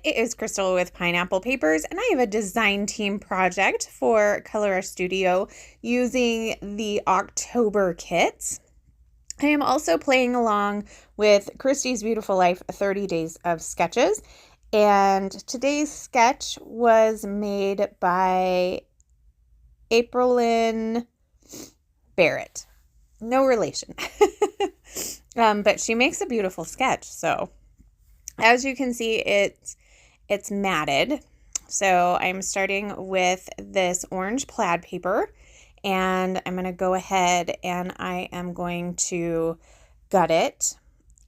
It is Crystal with Pineapple Papers, and I have a design team project for Color Our Studio using the October kits. I am also playing along with Christy's Beautiful Life 30 Days of Sketches, and today's sketch was made by Aprilyn Barrett. No relation. But she makes a beautiful sketch, so as you can see, it's matted. So I'm starting with this orange plaid paper, and I'm going to go ahead and I am going to gut it,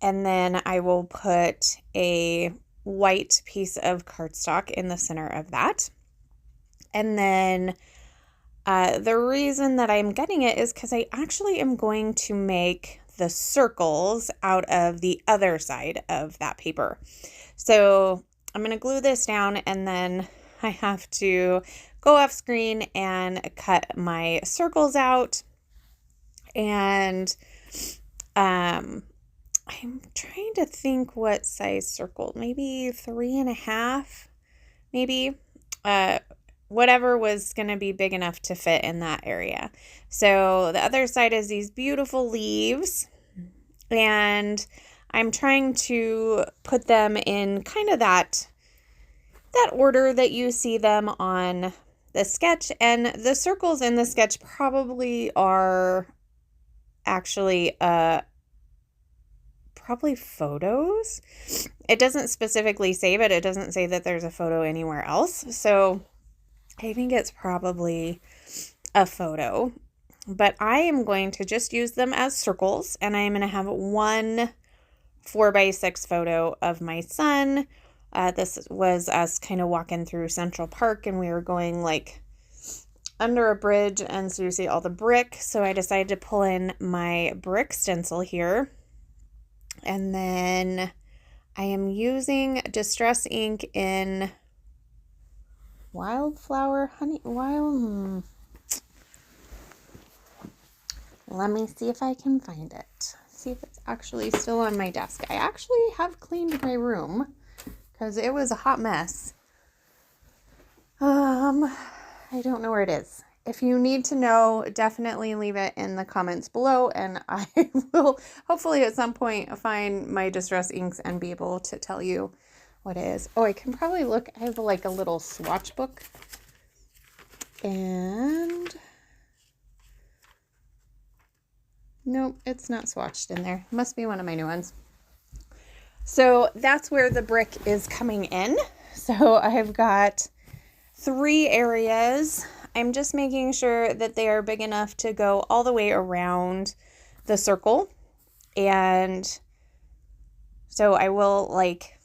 and then I will put a white piece of cardstock in the center of that. And then the reason that I'm gutting it is because I actually am going to make the circles out of the other side of that paper. So I'm going to glue this down, and then I have to go off screen and cut my circles out. And I'm trying to think what size circle, maybe 3.5, maybe. Whatever was going to be big enough to fit in that area. So the other side is these beautiful leaves, and I'm trying to put them in kind of that order that you see them on the sketch. And the circles in the sketch probably are actually probably photos. It doesn't specifically say, but it doesn't say that there's a photo anywhere else. So I think it's probably a photo, but I am going to just use them as circles, and I'm going to have one 4x6 photo of my son. This was us kind of walking through Central Park, and we were going like under a bridge, and so you see all the brick. So I decided to pull in my brick stencil here, and then I am using Distress ink in Wildflower Honey. Let me see if I can find it. See if it's actually still on my desk. I actually have cleaned my room because it was a hot mess. I don't know where it is. If you need to know, definitely leave it in the comments below, and I will hopefully at some point find my Distress inks and be able to tell you what it is. Oh, I can probably look. I have like a little swatch book, and nope, it's not swatched in there. Must be one of my new ones. So that's where the brick is coming in. So I've got 3 areas. I'm just making sure that they are big enough to go all the way around the circle. And so I will like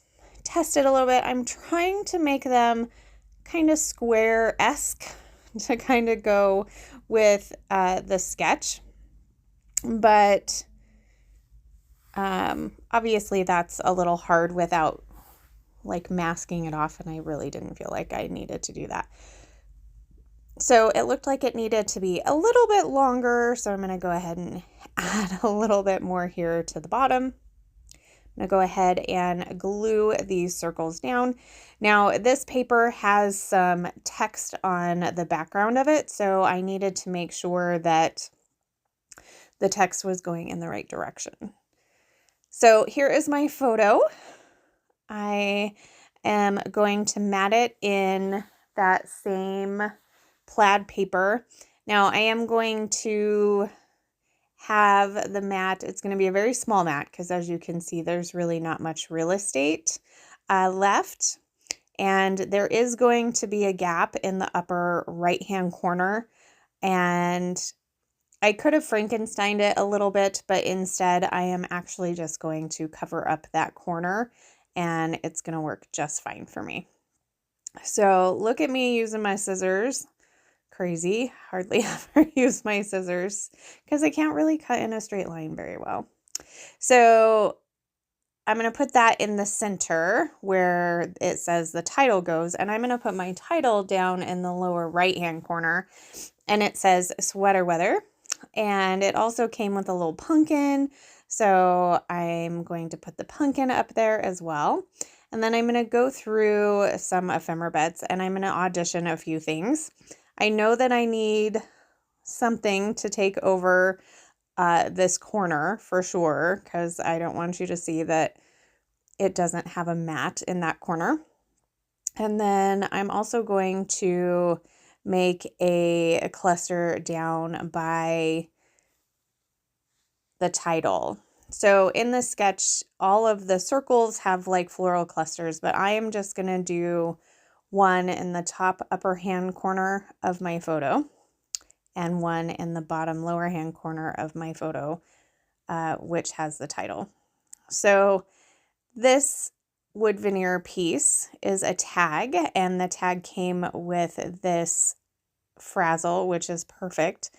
test it a little bit. I'm trying to make them kind of square-esque to kind of go with the sketch. But obviously that's a little hard without like masking it off, and I really didn't feel like I needed to do that. So it looked like it needed to be a little bit longer, so I'm going to go ahead and add a little bit more here to the bottom. I'm going to go ahead and glue these circles down. Now, this paper has some text on the background of it, so I needed to make sure that the text was going in the right direction. So here is my photo. I am going to mat it in that same plaid paper. Now, I am going to have the mat, it's going to be a very small mat because as you can see, there's really not much real estate left. And there is going to be a gap in the upper right-hand corner. And I could have Frankensteined it a little bit, but instead I am actually just going to cover up that corner, and it's going to work just fine for me. So look at me using my scissors. Crazy. Hardly ever use my scissors because I can't really cut in a straight line very well. So I'm going to put that in the center where it says the title goes, and I'm going to put my title down in the lower right-hand corner, and it says Sweater Weather, and it also came with a little pumpkin, so I'm going to put the pumpkin up there as well. And then I'm going to go through some ephemera beds and I'm going to audition a few things. I know that I need something to take over this corner for sure, because I don't want you to see that it doesn't have a mat in that corner. And then I'm also going to make a cluster down by the title. So in the sketch, all of the circles have like floral clusters, but I am just going to do one in the top upper hand corner of my photo and one in the bottom lower hand corner of my photo, which has the title. So this wood veneer piece is a tag, and the tag came with this frazzle, which is perfect.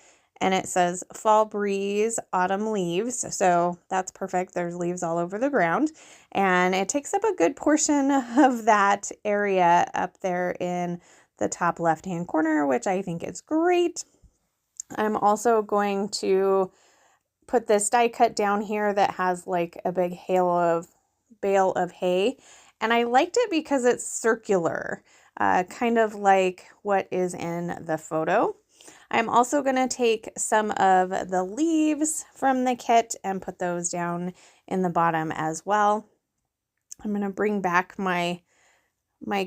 And it says fall breeze, autumn leaves. So that's perfect. There's leaves all over the ground. And it takes up a good portion of that area up there in the top left-hand corner, which I think is great. I'm also going to put this die cut down here that has like a big bale of hay. And I liked it because it's circular, kind of like what is in the photo. I'm also going to take some of the leaves from the kit and put those down in the bottom as well. I'm going to bring back my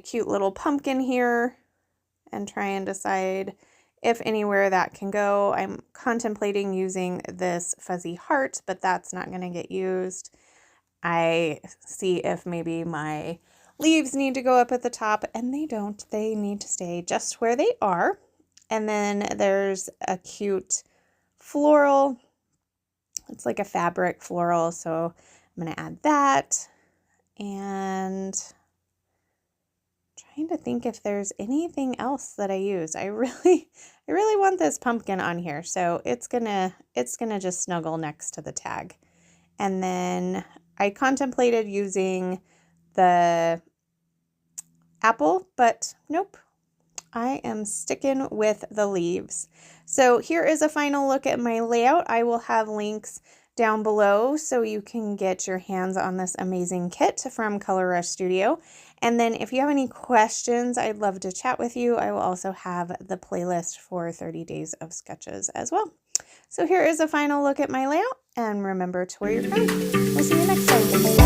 cute little pumpkin here and try and decide if anywhere that can go. I'm contemplating using this fuzzy heart, but that's not going to get used. I see if maybe my leaves need to go up at the top, and they don't. They need to stay just where they are. And then there's a cute floral. It's like a fabric floral, so I'm going to add that. And trying to think if there's anything else that I use. I really want this pumpkin on here, so it's gonna just snuggle next to the tag. And then I contemplated using the apple, but nope. I am sticking with the leaves. So here is a final look at my layout. I will have links down below so you can get your hands on this amazing kit from Color Rush Studio. And then if you have any questions, I'd love to chat with you. I will also have the playlist for 30 days of sketches as well. So here is a final look at my layout, and remember to wear your crown. We'll see you next time.